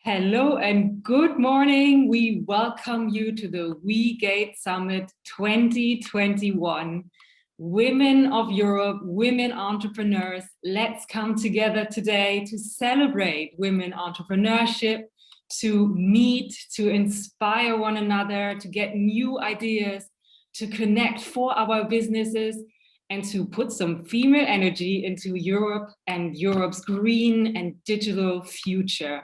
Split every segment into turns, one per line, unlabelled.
Hello and good morning. We welcome you to the WEgate Summit 2021. Women of Europe, women entrepreneurs, let's come together today to celebrate women entrepreneurship, to meet, to inspire one another, to get new ideas, to connect for our businesses, and to put some female energy into Europe and Europe's green and digital future.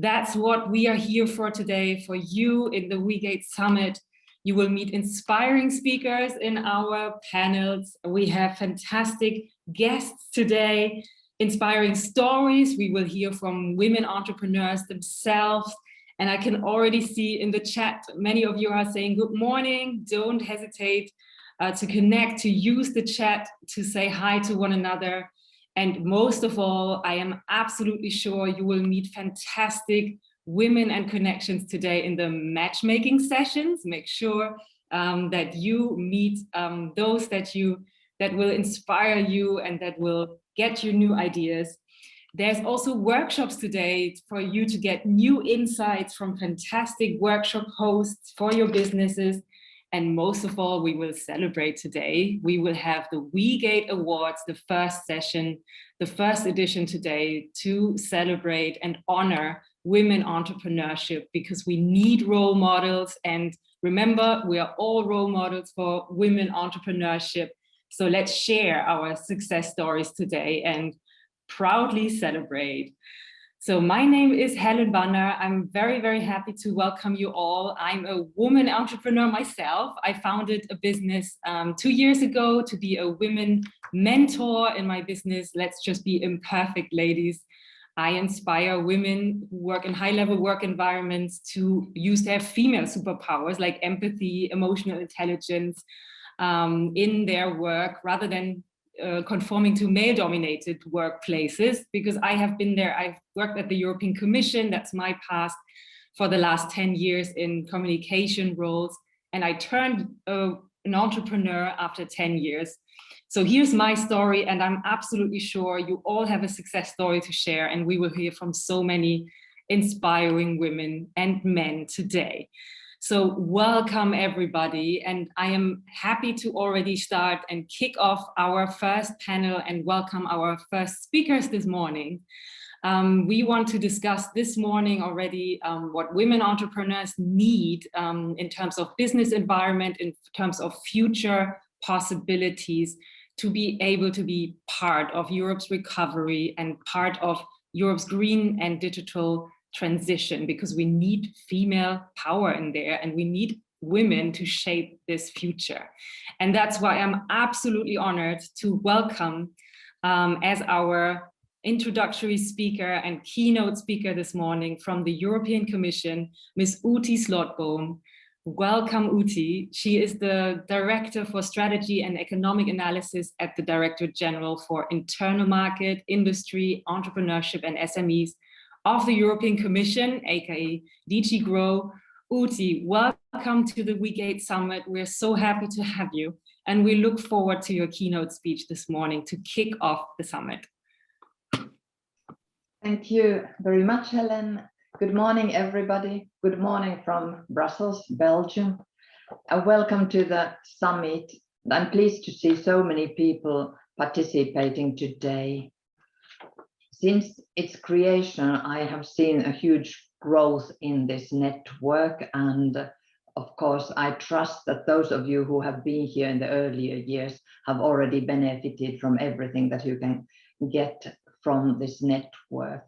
That's what we are here for today, for you in the WEgate Summit. You will meet inspiring speakers in our panels. We have fantastic guests today, inspiring stories. We will hear from women entrepreneurs themselves. And I can already see in the chat, many of you are saying good morning. Don't hesitate to connect, to use the chat, to say hi to one another. And most of all, I am absolutely sure you will meet fantastic women and connections today in the matchmaking sessions. Make sure that you meet those that will inspire you and that will get you new ideas. There's also workshops today for you to get new insights from fantastic workshop hosts for your businesses. And most of all, we will celebrate today. We will have the WEgate Awards, the first session, the first edition today, to celebrate and honor women entrepreneurship, because we need role models. And remember, we are all role models for women entrepreneurship. So let's share our success stories today and proudly celebrate. So my name is Helen Bunner. I'm very, very happy to welcome you all. I'm a woman entrepreneur myself. I founded a business 2 years ago to be a women mentor in my business. Let's just be imperfect, ladies. I inspire women who work in high-level work environments to use their female superpowers like empathy, emotional intelligence in their work, rather than conforming to male-dominated workplaces, because I have been there. I've worked at the European Commission, that's my past, for the last 10 years in communication roles, and I turned an entrepreneur after 10 years. So here's my story, and I'm absolutely sure you all have a success story to share, and we will hear from so many inspiring women and men today. So welcome everybody, and I am happy to already start and kick off our first panel and welcome our first speakers this morning. We want to discuss this morning already what women entrepreneurs need in terms of business environment, in terms of future possibilities, to be able to be part of Europe's recovery and part of Europe's green and digital transition, because we need female power in there and we need women to shape this future. And that's why I'm absolutely honored to welcome as our introductory speaker and keynote speaker this morning from the European Commission, Ms. Outi Slotboom. Welcome, Outi. She is the Director for Strategy and Economic Analysis at the Directorate General for Internal Market, Industry, Entrepreneurship and SMEs of the European Commission, aka DG Grow. Outi, welcome to the WEgate Summit. We're so happy to have you, and we look forward to your keynote speech this morning to kick off the summit.
Thank you very much, Helen. Good morning, everybody. Good morning from Brussels, Belgium. Welcome to the summit. I'm pleased to see so many people participating today. Since its creation, I have seen a huge growth in this network, and of course, I trust that those of you who have been here in the earlier years have already benefited from everything that you can get from this network.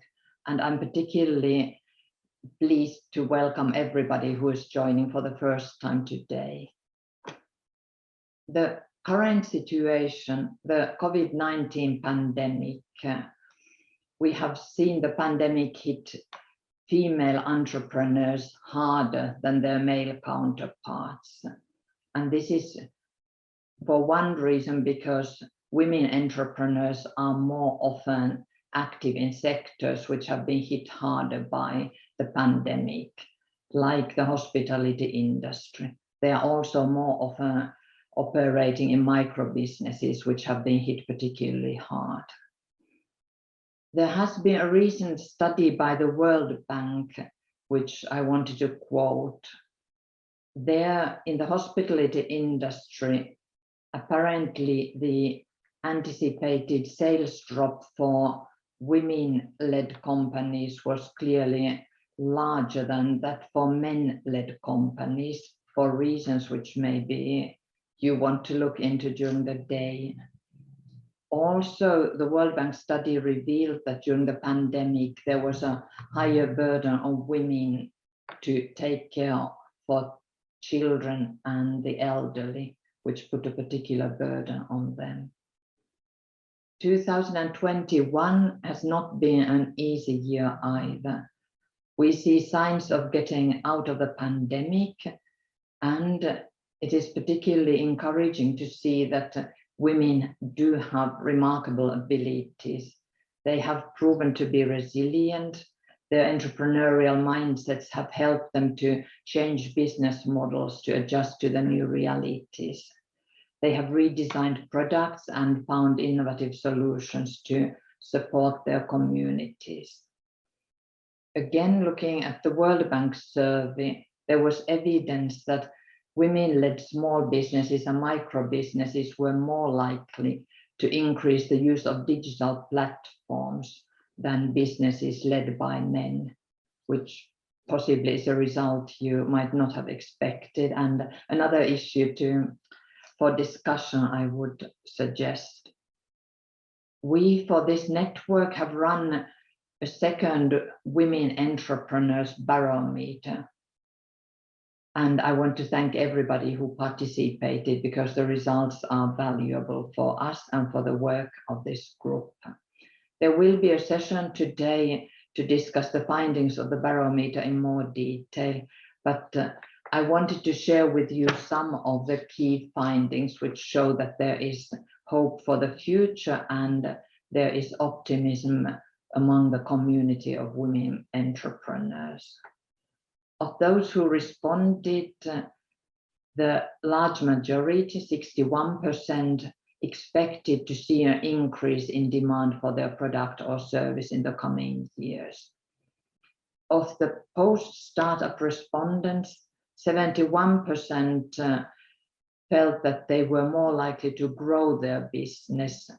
And I'm particularly pleased to welcome everybody who is joining for the first time today. The current situation, the COVID-19 pandemic, we have seen the pandemic hit female entrepreneurs harder than their male counterparts. And this is for one reason, because women entrepreneurs are more often active in sectors which have been hit harder by the pandemic, like the hospitality industry. They are also more often operating in micro businesses which have been hit particularly hard. There has been a recent study by the World Bank, which I wanted to quote. There, in the hospitality industry, apparently the anticipated sales drop for women-led companies was clearly larger than that for men-led companies, for reasons which maybe you want to look into during the day. Also, the World Bank study revealed that during the pandemic, there was a higher burden on women to take care for children and the elderly, which put a particular burden on them. 2021 has not been an easy year either. We see signs of getting out of the pandemic, and it is particularly encouraging to see that women do have remarkable abilities. They have proven to be resilient. Their entrepreneurial mindsets have helped them to change business models to adjust to the new realities. They have redesigned products and found innovative solutions to support their communities. Again, looking at the World Bank survey, there was evidence that women-led small businesses and micro businesses were more likely to increase the use of digital platforms than businesses led by men, which possibly is a result you might not have expected. And another issue for discussion I would suggest. We, for this network, have run a second Women Entrepreneurs Barometer. And I want to thank everybody who participated, because the results are valuable for us and for the work of this group. There will be a session today to discuss the findings of the barometer in more detail, but I wanted to share with you some of the key findings which show that there is hope for the future and there is optimism among the community of women entrepreneurs. Of those who responded, the large majority, 61%, expected to see an increase in demand for their product or service in the coming years. Of the post-startup respondents, 71% felt that they were more likely to grow their business,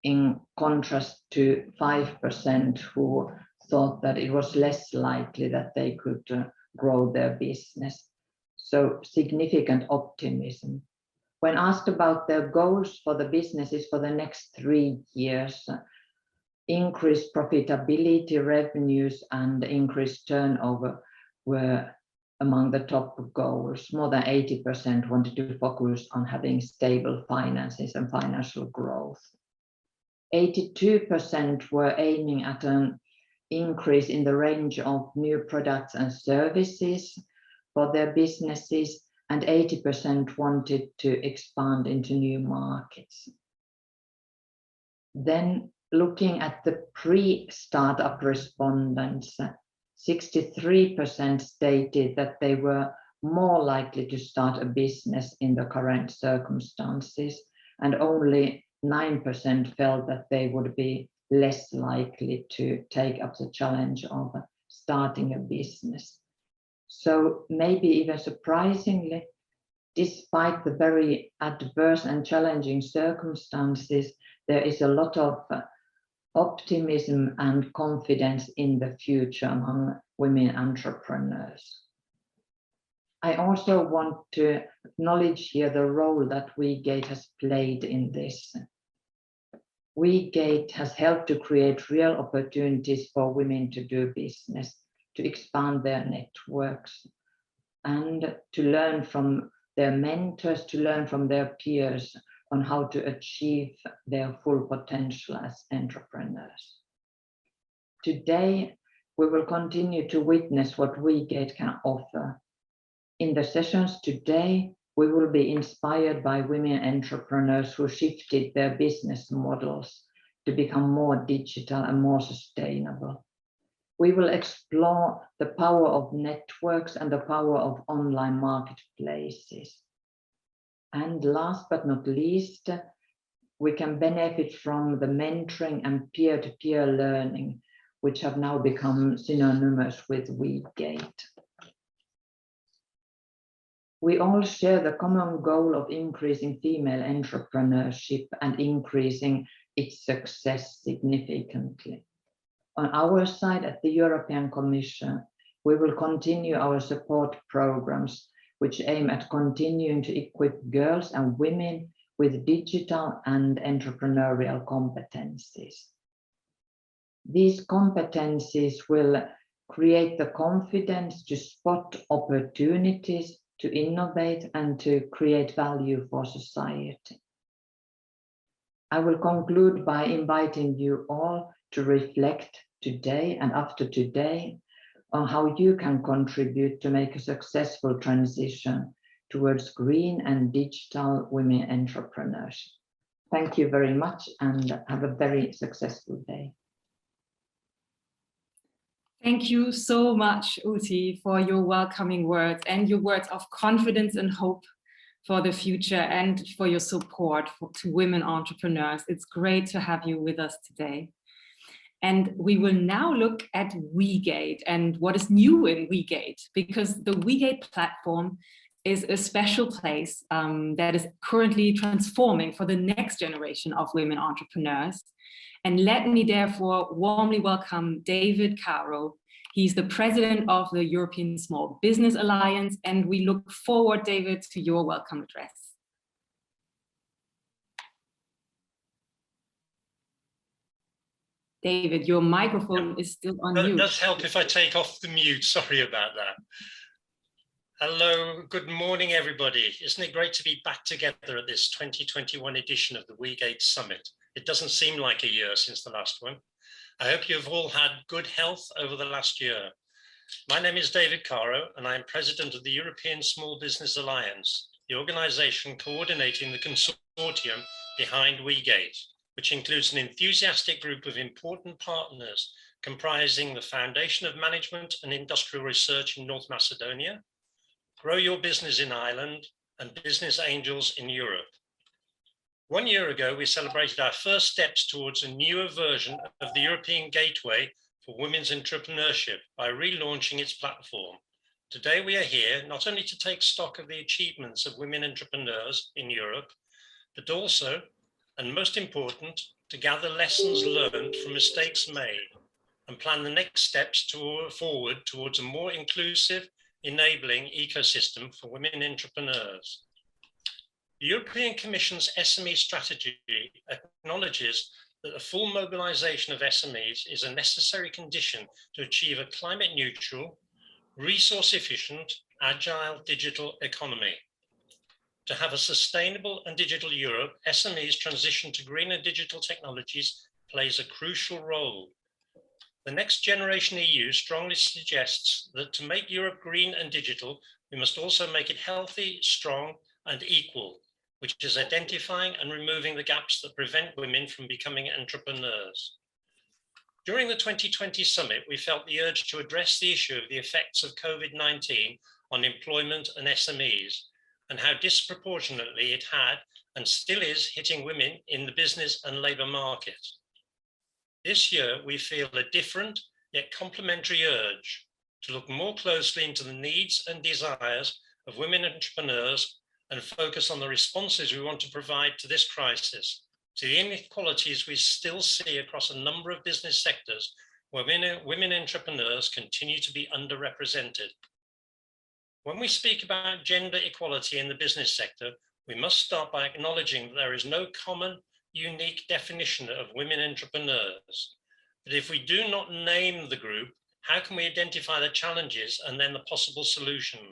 in contrast to 5% who thought that it was less likely that they could grow their business. So significant optimism. When asked about their goals for the businesses for the next 3 years, increased profitability, revenues, and increased turnover were among the top goals. More than 80% wanted to focus on having stable finances and financial growth. 82% were aiming at an increase in the range of new products and services for their businesses, and 80% wanted to expand into new markets. Then, looking at the pre-startup respondents, 63% stated that they were more likely to start a business in the current circumstances, and only 9% felt that they would be less likely to take up the challenge of starting a business. So maybe even surprisingly, despite the very adverse and challenging circumstances, there is a lot of optimism and confidence in the future among women entrepreneurs. I also want to acknowledge here the role that WEgate has played in this. WEgate has helped to create real opportunities for women to do business, to expand their networks, and to learn from their mentors, to learn from their peers on how to achieve their full potential as entrepreneurs. Today, we will continue to witness what WEgate can offer. In the sessions today, we will be inspired by women entrepreneurs who shifted their business models to become more digital and more sustainable. We will explore the power of networks and the power of online marketplaces. And last but not least, we can benefit from the mentoring and peer-to-peer learning, which have now become synonymous with WEgate. We all share the common goal of increasing female entrepreneurship and increasing its success significantly. On our side at the European Commission, we will continue our support programs which aim at continuing to equip girls and women with digital and entrepreneurial competencies. These competencies will create the confidence to spot opportunities, to innovate, and to create value for society. I will conclude by inviting you all to reflect today and after today on how you can contribute to make a successful transition towards green and digital women entrepreneurship. Thank you very much and have a very successful day.
Thank you so much, Outi, for your welcoming words and your words of confidence and hope for the future and for your support to women entrepreneurs. It's great to have you with us today. And we will now look at WEgate and what is new in WEgate, because the WEgate platform is a special place that is currently transforming for the next generation of women entrepreneurs. And let me therefore warmly welcome David Caro. He's the president of the European Small Business Alliance, and we look forward, David, to your welcome address. David, your microphone is still on mute.
It does help if I take off the mute. Sorry about that. Hello, good morning, everybody. Isn't it great to be back together at this 2021 edition of the WEgate Summit? It doesn't seem like a year since the last one. I hope you've all had good health over the last year. My name is David Caro, and I'm president of the European Small Business Alliance, the organization coordinating the consortium behind WEgate, which includes an enthusiastic group of important partners comprising the Foundation of Management and Industrial Research in North Macedonia, Grow Your Business in Ireland, and Business Angels in Europe. 1 year ago, we celebrated our first steps towards a newer version of the European Gateway for Women's Entrepreneurship by relaunching its platform. Today, we are here not only to take stock of the achievements of women entrepreneurs in Europe, but also, and most important, to gather lessons learned from mistakes made and plan the next steps forward towards a more inclusive, enabling ecosystem for women entrepreneurs. The European Commission's SME strategy acknowledges that the full mobilization of SMEs is a necessary condition to achieve a climate neutral, resource efficient, agile digital economy. To have a sustainable and digital Europe, SMEs transition to greener digital technologies plays a crucial role. The Next Generation EU strongly suggests that to make Europe green and digital, we must also make it healthy, strong, and equal, which is identifying and removing the gaps that prevent women from becoming entrepreneurs. During the 2020 summit, we felt the urge to address the issue of the effects of COVID-19 on employment and SMEs, and how disproportionately it had and still is hitting women in the business and labour market. This year, we feel a different yet complementary urge to look more closely into the needs and desires of women entrepreneurs and focus on the responses we want to provide to this crisis, to the inequalities we still see across a number of business sectors where women entrepreneurs continue to be underrepresented. When we speak about gender equality in the business sector, we must start by acknowledging that there is no common, unique definition of women entrepreneurs. But if we do not name the group, how can we identify the challenges and then the possible solutions?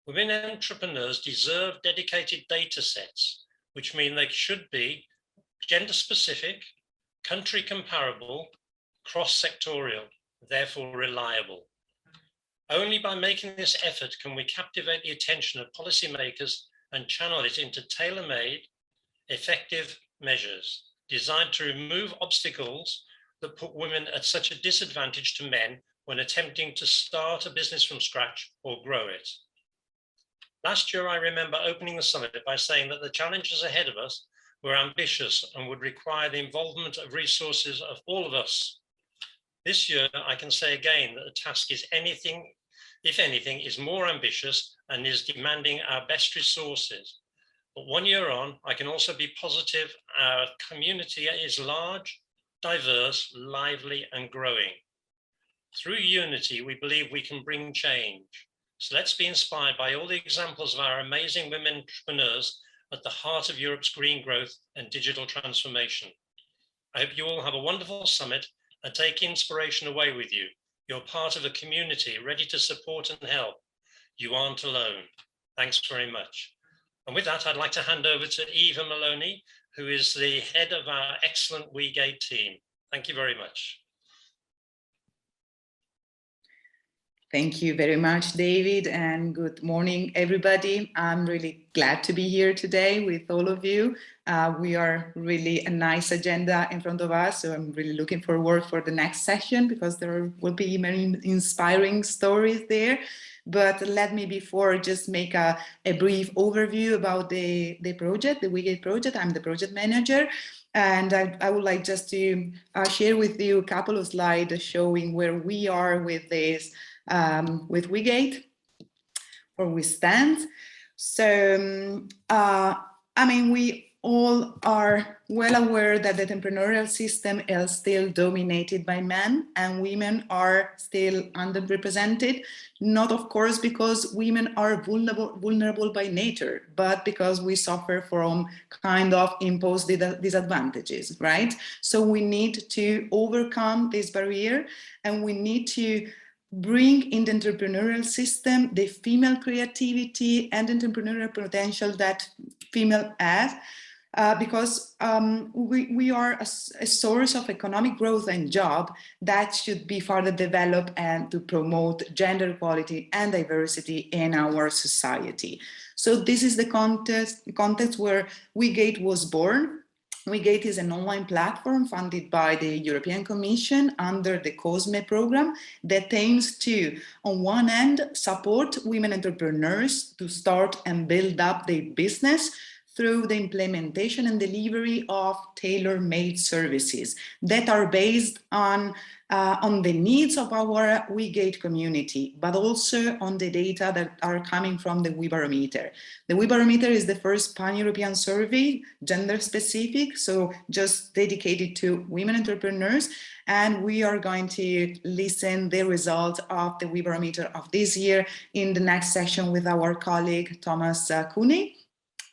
Women entrepreneurs deserve dedicated data sets, which mean they should be gender specific, country comparable, cross-sectorial, therefore reliable. Only by making this effort can we captivate the attention of policymakers and channel it into tailor-made, effective measures designed to remove obstacles that put women at such a disadvantage to men when attempting to start a business from scratch or grow it. Last year, I remember opening the summit by saying that the challenges ahead of us We're ambitious and would require the involvement of resources of all of us. This year, I can say again that the task is anything, if anything, is more ambitious and is demanding our best resources. But 1 year on, I can also be positive. Our community is large, diverse, lively, and growing. Through unity, we believe we can bring change. So let's be inspired by all the examples of our amazing women entrepreneurs at the heart of Europe's green growth and digital transformation. I hope you all have a wonderful summit and take inspiration away with you. You're part of a community ready to support and help. You aren't alone. Thanks very much. And with that, I'd like to hand over to Eva Maloney, who is the head of our excellent WEgate team. Thank you very much.
Thank you very much, David, and good morning, everybody. I'm really glad to be here today with all of you. We are really a nice agenda in front of us, so I'm really looking forward for the next session because there will be many inspiring stories there. But let me before just make a brief overview about the project, the WEgate project. I'm the project manager. And I would like just to share with you a couple of slides showing where we are with this, with WEgate, where we stand. So, I mean, we all are well aware that the entrepreneurial system is still dominated by men and women are still underrepresented, not of course because women are vulnerable by nature, but because we suffer from kind of imposed disadvantages, right? So we need to overcome this barrier and we need to bring in the entrepreneurial system the female creativity and entrepreneurial potential that female has, because we are a source of economic growth and job that should be further developed and to promote gender equality and diversity in our society. So this is the context where WEgate was born. WEgate is an online platform funded by the European Commission under the COSME program that aims to, on one end, support women entrepreneurs to start and build up their business through the implementation and delivery of tailor-made services that are based on the needs of our WEgate community, but also on the data that are coming from the Barometer. The Barometer is the first pan-European survey, gender-specific, so just dedicated to women entrepreneurs, and we are going to listen the results of the Barometer of this year in the next session with our colleague Thomas Cooney.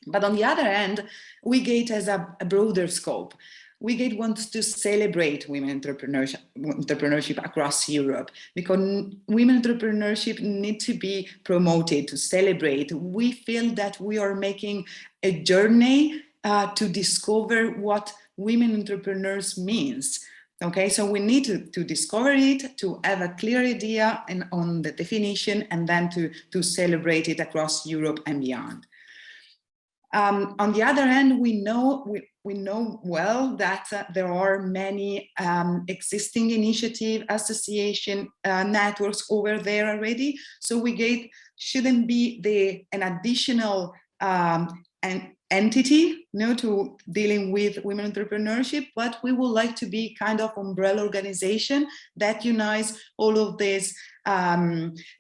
But on the other hand, WEgate has a broader scope. WEgate wants to celebrate women entrepreneurship across Europe because women entrepreneurship need to be promoted, to celebrate. We feel that we are making a journey to discover what women entrepreneurs means. Okay, so we need to discover it, to have a clear idea on the definition, and then to celebrate it across Europe and beyond. On the other hand, we know well that there are many existing initiative, association, networks over there already. So WEgate shouldn't be an additional entity, to dealing with women entrepreneurship, but we would like to be kind of umbrella organization that unites all of these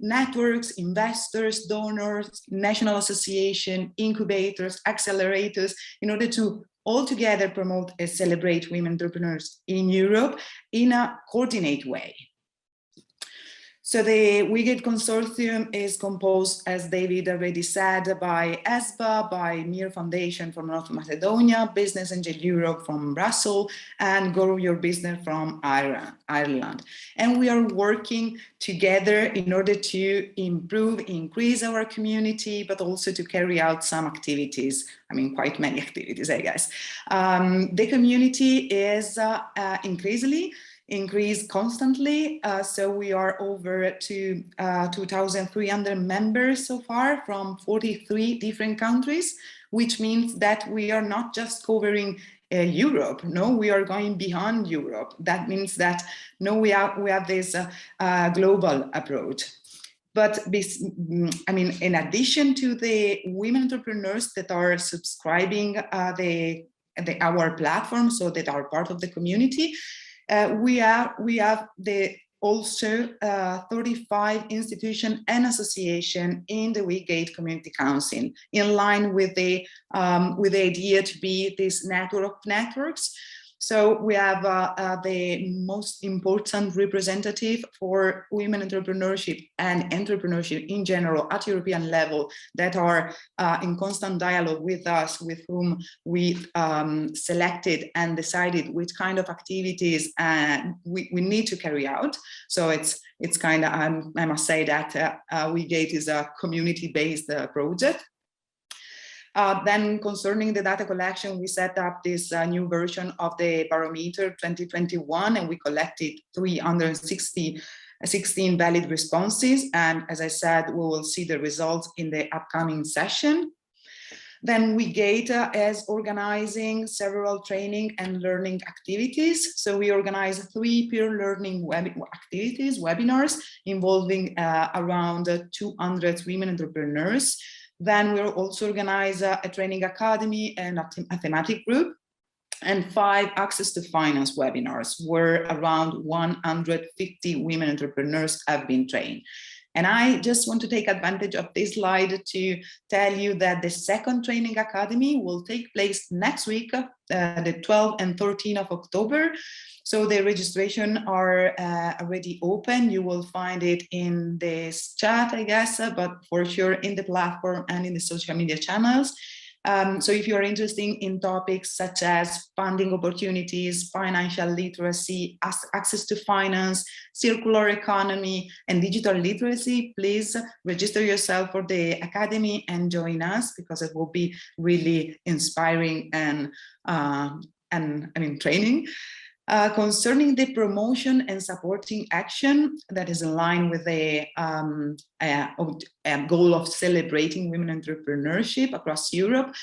networks, investors, donors, national association, incubators, accelerators, in order to all together promote and celebrate women entrepreneurs in Europe in a coordinated way. So the WEgate Consortium is composed, as David already said, by ESBA, by MIR Foundation from North Macedonia, Business Angel Europe from Brussels, and Grow Your Business from Ireland. And we are working together in order to improve, increase our community, but also to carry out some activities. I mean, quite many activities, I guess. The community is increase constantly. So we are over to 2,300 members so far from 43 different countries, which means that we are not just covering Europe. No, we are going beyond Europe. That means that we have this global approach. But I mean, in addition to the women entrepreneurs that are subscribing the our platform, so that are part of the community. We have also 35 institutions and associations in the WEgate Community Council, in line with the idea to be this network of networks. So we have the most important representative for women entrepreneurship and entrepreneurship in general at European level that are in constant dialogue with us, with whom we selected and decided which kind of activities we need to carry out. So it's kind of, I must say that WEgate is a community-based project. Then concerning the data collection, we set up this new version of the Barometer 2021, and we collected 316 valid responses. And as I said, we will see the results in the upcoming session. Then WEgate is organizing several training and learning activities. So we organize 3 peer learning webinars involving around 200 women entrepreneurs. Then we'll also organize a training academy and a thematic group, and 5 access to finance webinars where around 150 women entrepreneurs have been trained. And I just want to take advantage of this slide to tell you that the second training academy will take place next week, the 12th and 13th of October. So the registration are already open. You will find it in this chat, I guess, but for sure in the platform and in the social media channels. So if you're interested in topics such as funding opportunities, financial literacy, access to finance, circular economy, and digital literacy, please register yourself for the Academy and join us, because it will be really inspiring and training. Concerning the promotion and supporting action that is in line with the goal of celebrating women entrepreneurship across Europe,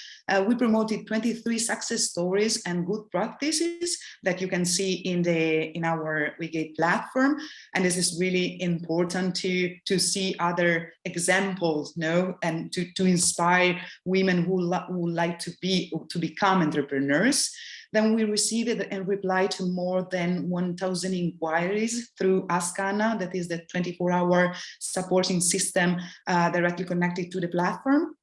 we promoted 23 success stories and good practices that you can see in our WEgate platform. And this is really important to see other examples, and to inspire women who like to become entrepreneurs. Then we received and replied to more than 1,000 inquiries through Askana, that is the 24-hour supporting system directly connected to the platform.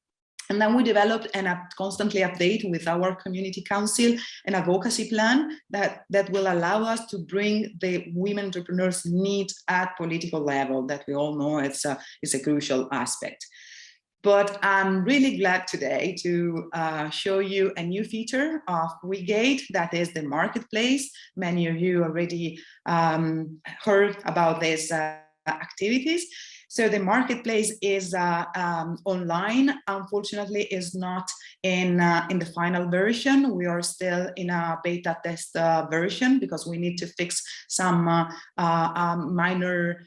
And then we developed and constantly update with our community council an advocacy plan that will allow us to bring the women entrepreneurs' needs at political level, that we all know is a crucial aspect. But I'm really glad today to show you a new feature of WEgate, that is the marketplace. Many of you already heard about these activities. So the marketplace is online. Unfortunately, is not in the final version. We are still in a beta test version because we need to fix some minor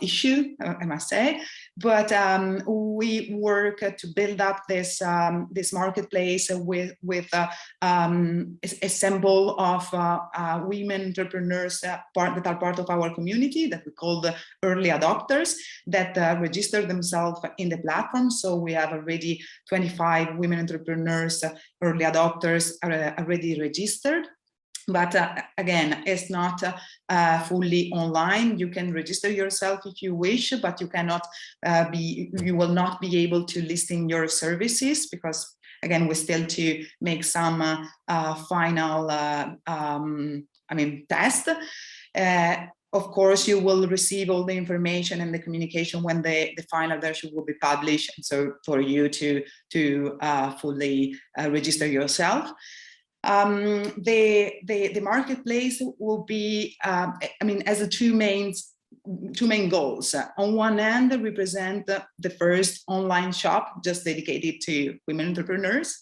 issue, I must say, but we work to build up this marketplace with a symbol of women entrepreneurs that are part of our community that we call the early adopters that register themselves in the platform. So we have already 25 women entrepreneurs, early adopters already registered. But again, it's not fully online. You can register yourself if you wish, but you cannot you will not be able to listing your services because, again, we still to make some final, test. Of course, you will receive all the information and the communication when the final version will be published. And so for you to fully register yourself. The marketplace will be, as the two main goals. On one end, represent the first online shop just dedicated to women entrepreneurs.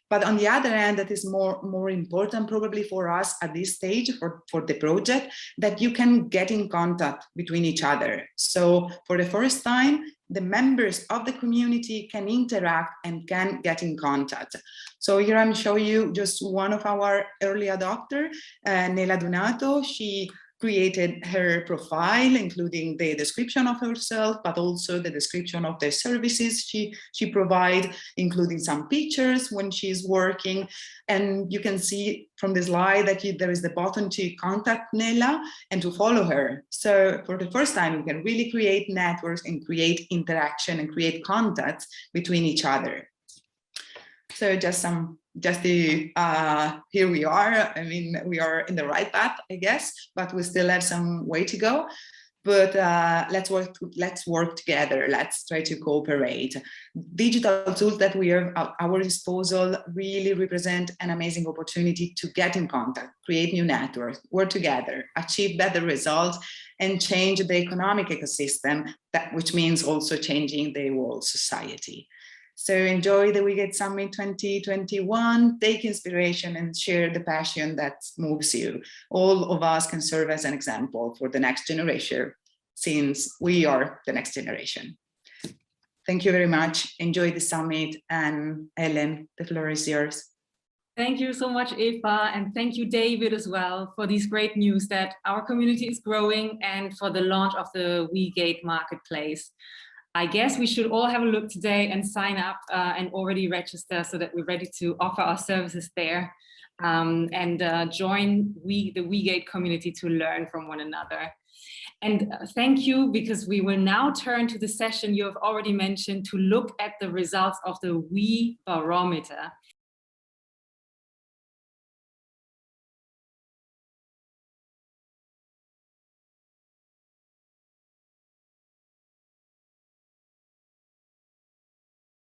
But on the other hand, that is more important probably for us at this stage for the project, that you can get in contact between each other. So for the first time, the members of the community can interact and can get in contact. So here I'm showing you just one of our early adopters, Nela Donato. She created her profile, including the description of herself, but also the description of the services she provides, including some pictures when she's working. And you can see from the slide that there is the button to contact Nella and to follow her. So for the first time, you can really create networks and create interaction and create contacts between each other. So here we are. I mean, we are in the right path, I guess, but we still have some way to go. But let's work together. Let's try to cooperate. Digital tools that we have at our disposal really represent an amazing opportunity to get in contact, create new networks, work together, achieve better results, and change the economic ecosystem, which means also changing the whole society. So enjoy the WEgate Summit 2021, take inspiration and share the passion that moves you. All of us can serve as an example for the next generation, since we are the next generation. Thank you very much. Enjoy the summit. And Helen, the floor is yours.
Thank you so much, Eva, and thank you, David, as well, for these great news that our community is growing and for the launch of the WEgate Marketplace. I guess we should all have a look today and sign up and already register so that we're ready to offer our services there and join the WEgate community to learn from one another. And thank you, because we will now turn to the session you have already mentioned to look at the results of the WE Barometer.